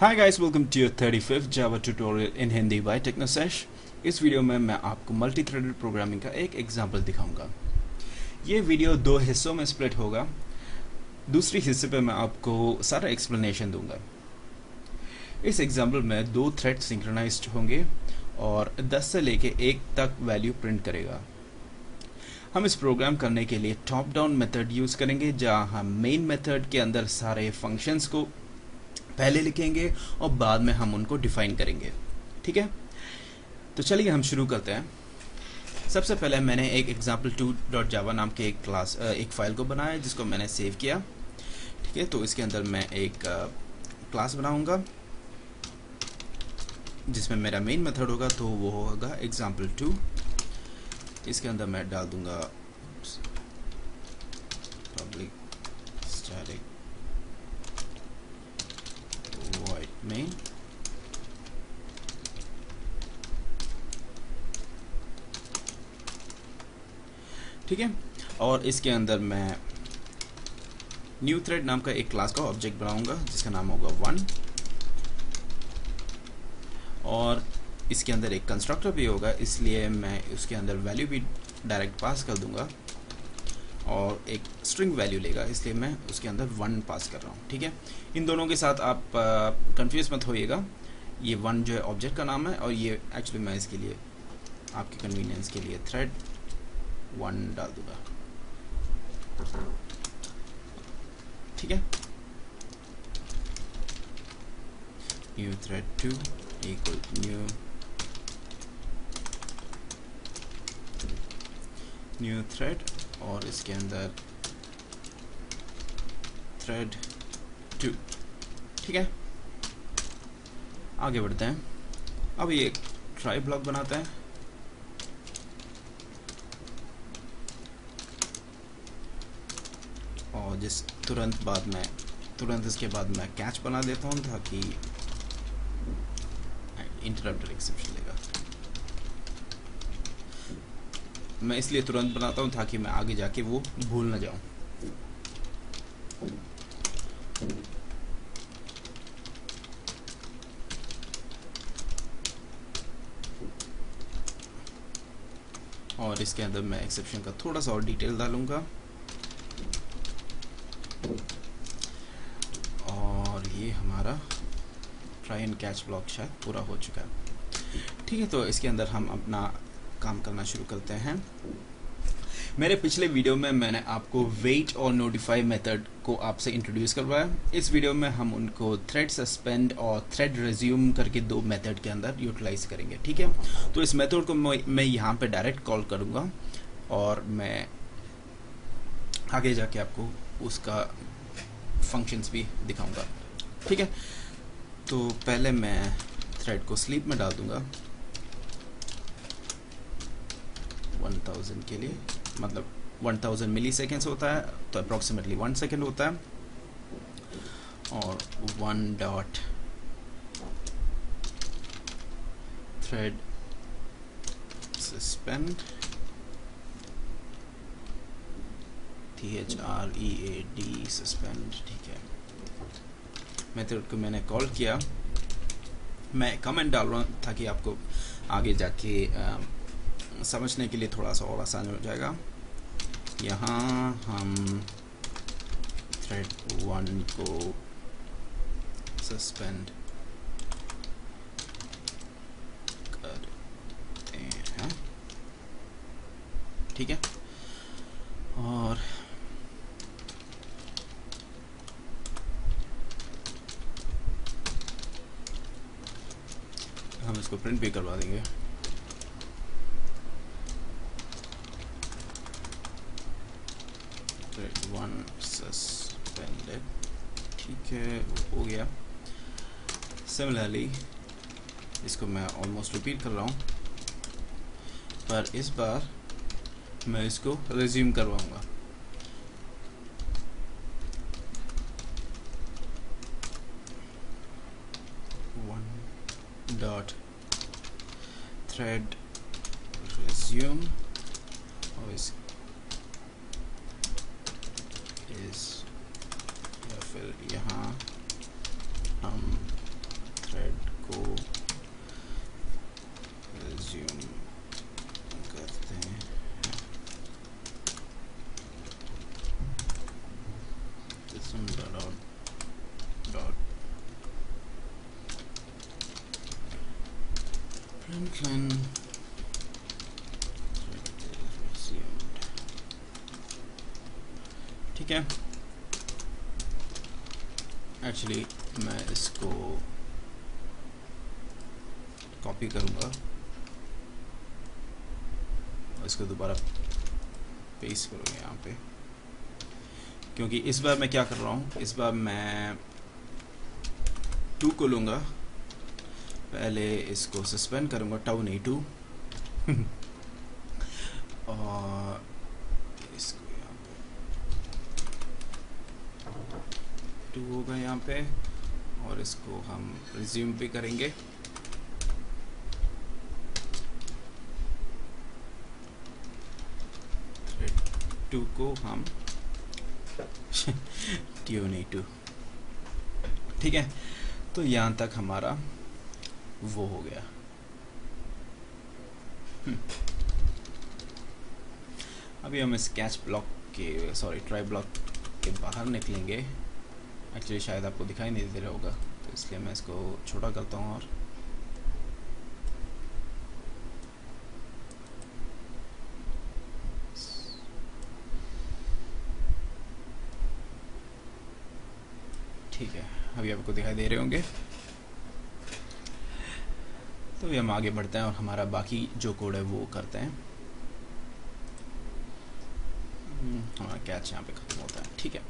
Hi guys, welcome to your 35th Java tutorial in Hindi by TechnoSesh। इस video में मैं आपको multi threaded programming का एक एग्जांपल दिखाऊंगा। ये वीडियो दो हिस्सों में स्प्लिट होगा। दूसरी हिस्से पे मैं आपको सारा एक्सप्लेनेशन दूंगा। इस एग्जांपल में दो थ्रेड सिंक्रोनाइज्ड होंगे और 10 से लेके 1 तक वैल्यू प्रिंट करेगा। हम इस प्रोग्राम करने के लिए टॉप डाउन मेथड यूज़ करेंगे, जहाँ हम मेन मेथड के अंदर सारे फंक्शंस को पहले लिखेंगे और बाद में हम उनको डिफाइन करेंगे। ठीक है, तो चलिए हम शुरू करते हैं। सबसे पहले मैंने एक example2.java नाम के एक फाइल को बनाया जिसको मैंने सेव किया। ठीक है, तो इसके अंदर मैं एक क्लास बनाऊंगा जिसमें मेरा मेन मेथड होगा, तो वो होगा example2। इसके अंदर मैं डाल दूंगा पब्लिक स्टैटिक main। ठीक है, और इसके अंदर मैं न्यू थ्रेड नाम का एक क्लास का ऑब्जेक्ट बनाऊंगा जिसका नाम होगा 1, और इसके अंदर एक कंस्ट्रक्टर भी होगा, इसलिए मैं उसके अंदर वैल्यू भी डायरेक्ट पास कर दूंगा और एक स्ट्रिंग वैल्यू लेगा, इसलिए मैं उसके अंदर 1 पास कर रहा हूँ। ठीक है, इन दोनों के साथ आप कंफ्यूज मत होइएगा। ये 1 जो है ऑब्जेक्ट का नाम है और ये एक्चुअली मैं इसके लिए आपके कन्वीनियंस के लिए थ्रेड 1 डाल दूंगा। ठीक है, new thread 2 equal new thread और इसके अंदर थ्रेड 2। ठीक है, आगे बढ़ते हैं। अब ये एक ट्राई ब्लॉक बनाते हैं। और तुरंत इसके बाद मैं कैच बना देता हूँ ताकि इंटरप्टर एक्सेप्शन लेगा। मैं इसलिए तुरंत बनाता हूँ ताकि मैं आगे जाके वो भूल ना जाऊँ। और इसके अंदर मैं एक्सेप्शन का थोड़ा सा और डिटेल डालूंगा। और ये हमारा ट्राई एंड कैच ब्लॉक शायद पूरा हो चुका है। ठीक है, तो इसके अंदर हम अपना काम करना शुरू करते हैं। मेरे पिछले वीडियो में मैंने आपको वेट और नोटिफाई मेथड को आपसे इंट्रोड्यूस करवाया। इस वीडियो में हम उनको थ्रेड सस्पेंड और थ्रेड रिज्यूम करके दो मेथड के अंदर यूटिलाइज करेंगे। ठीक है, तो इस मेथड को मैं यहाँ पे डायरेक्ट कॉल करूँगा और मैं आगे जाके आपको उसका फंक्शंस भी दिखाऊंगा। ठीक है, तो पहले मैं थ्रेड को स्लीप में डाल दूंगा 1000 के लिए, मतलब 1000 मिली सेकेंड्स होता है तो अप्रॉक्सीमेटली 1 सेकेंड होता है। और 1 dot thread suspend THREAD suspend. ठीक है, मेथड को मैंने कॉल किया। मैं कमेंट डाल रहा हूँ ताकि आपको आगे जाके समझने के लिए थोड़ा सा और आसान हो जाएगा। यहाँ हम थ्रेड 1 को सस्पेंड करते हैं। ठीक है, और हम इसको प्रिंट भी करवा देंगे। Thread 1 suspended. ठीक है, हो गया। सिमिलरली इसको मैं ऑलमोस्ट रिपीट कर रहा हूँ, पर इस बार मैं इसको रिज्यूम करवाऊंगा। डॉट थ्रेड रिज्यूम और इस या फिर यहाँ हम ठीक है, एक्चुअली मैं इसको कॉपी करूंगा और इसको दोबारा पेस्ट करूंगा यहाँ पे, क्योंकि इस बार मैं क्या कर रहा हूँ, इस बार मैं 2 को लूँगा, पहले इसको सस्पेंड करूँगा, टाउ नहीं 2 और इसको यहाँ पे 2 होगा यहाँ पे, और इसको हम रिज्यूम पे करेंगे। थ्रेड 2 को हम टाउ नहीं 2, ठीक है। तो यहाँ तक हमारा वो हो गया। अभी हम स्केच ब्लॉक के ट्राई ब्लॉक के बाहर निकलेंगे। एक्चुअली शायद आपको दिखाई नहीं दे रहा होगा, तो इसलिए मैं इसको छोटा करता हूँ और ठीक है, अभी आपको दिखाई दे रहे होंगे। तो अभी हम आगे बढ़ते हैं और हमारा बाकी जो कोड है वो करते हैं। हमारा कैच यहाँ पे खत्म होता है, ठीक है।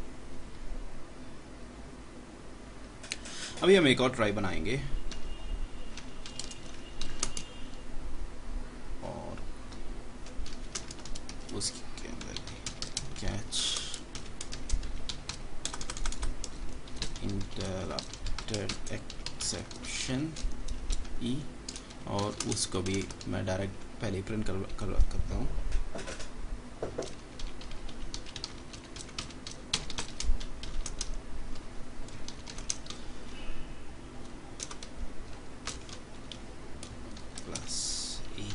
अभी हम एक और ट्राई बनाएंगे और उसके अंदर कैच इंटरप्टेड एक्सेप्शन ई, और उसको भी मैं डायरेक्ट पहले प्रिंट करता हूँ। प्लस ई,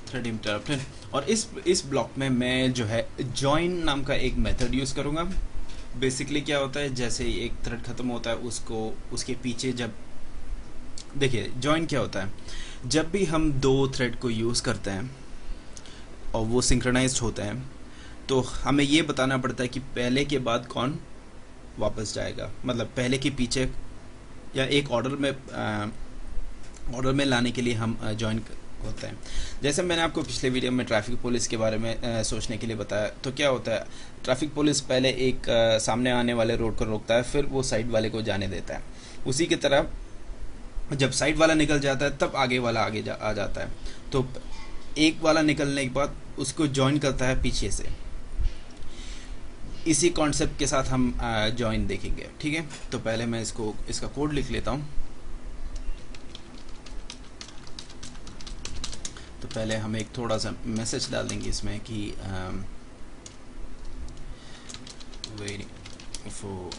थ्रेड इंटरप्टेड। और इस ब्लॉक में मैं जो है जॉइन नाम का एक मेथड यूज करूंगा। बेसिकली क्या होता है, जैसे एक थ्रेड खत्म होता है उसको उसके पीछे जब देखिए जॉइन क्या होता है, जब भी हम 2 थ्रेड को यूज़ करते हैं और वो सिंक्रोनाइज्ड होते हैं, तो हमें ये बताना पड़ता है कि पहले के बाद कौन वापस जाएगा, मतलब पहले के पीछे, या एक ऑर्डर में लाने के लिए हम जॉइन होता है। जैसे मैंने आपको पिछले वीडियो में ट्रैफिक पुलिस के बारे में सोचने के लिए बताया, तो क्या होता है, ट्रैफिक पुलिस पहले एक सामने आने वाले रोड को रोकता है, फिर वो साइड वाले को जाने देता है। उसी की तरह जब साइड वाला निकल जाता है तब आगे वाला आ जाता है। तो एक वाला निकलने के बाद उसको ज्वाइन करता है पीछे से। इसी कॉन्सेप्ट के साथ हम ज्वाइन देखेंगे, ठीक है। तो पहले मैं इसका कोड लिख लेता हूँ। तो पहले हम एक थोड़ा सा मैसेज डाल देंगे इसमें कि waiting for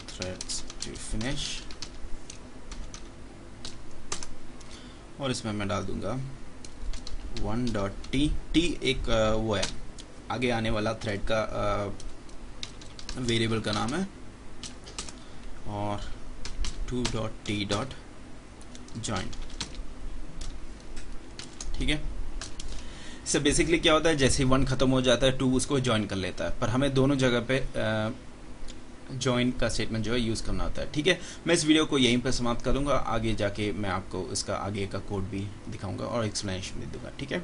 threads to finish, और इसमें मैं डाल दूंगा 1.t। t एक वो है आगे आने वाला थ्रेड का वेरिएबल का नाम है, और 2.t.join, ठीक है। इससे बेसिकली क्या होता है, जैसे ही 1 खत्म हो जाता है 2 उसको ज्वाइन कर लेता है, पर हमें दोनों जगह पे ज्वाइन का स्टेटमेंट जो है यूज़ करना होता है, ठीक है। मैं इस वीडियो को यहीं पर समाप्त करूँगा, आगे जाके मैं आपको इसका आगे का कोड भी दिखाऊंगा और एक्सप्लेनेशन भी दूंगा, ठीक है।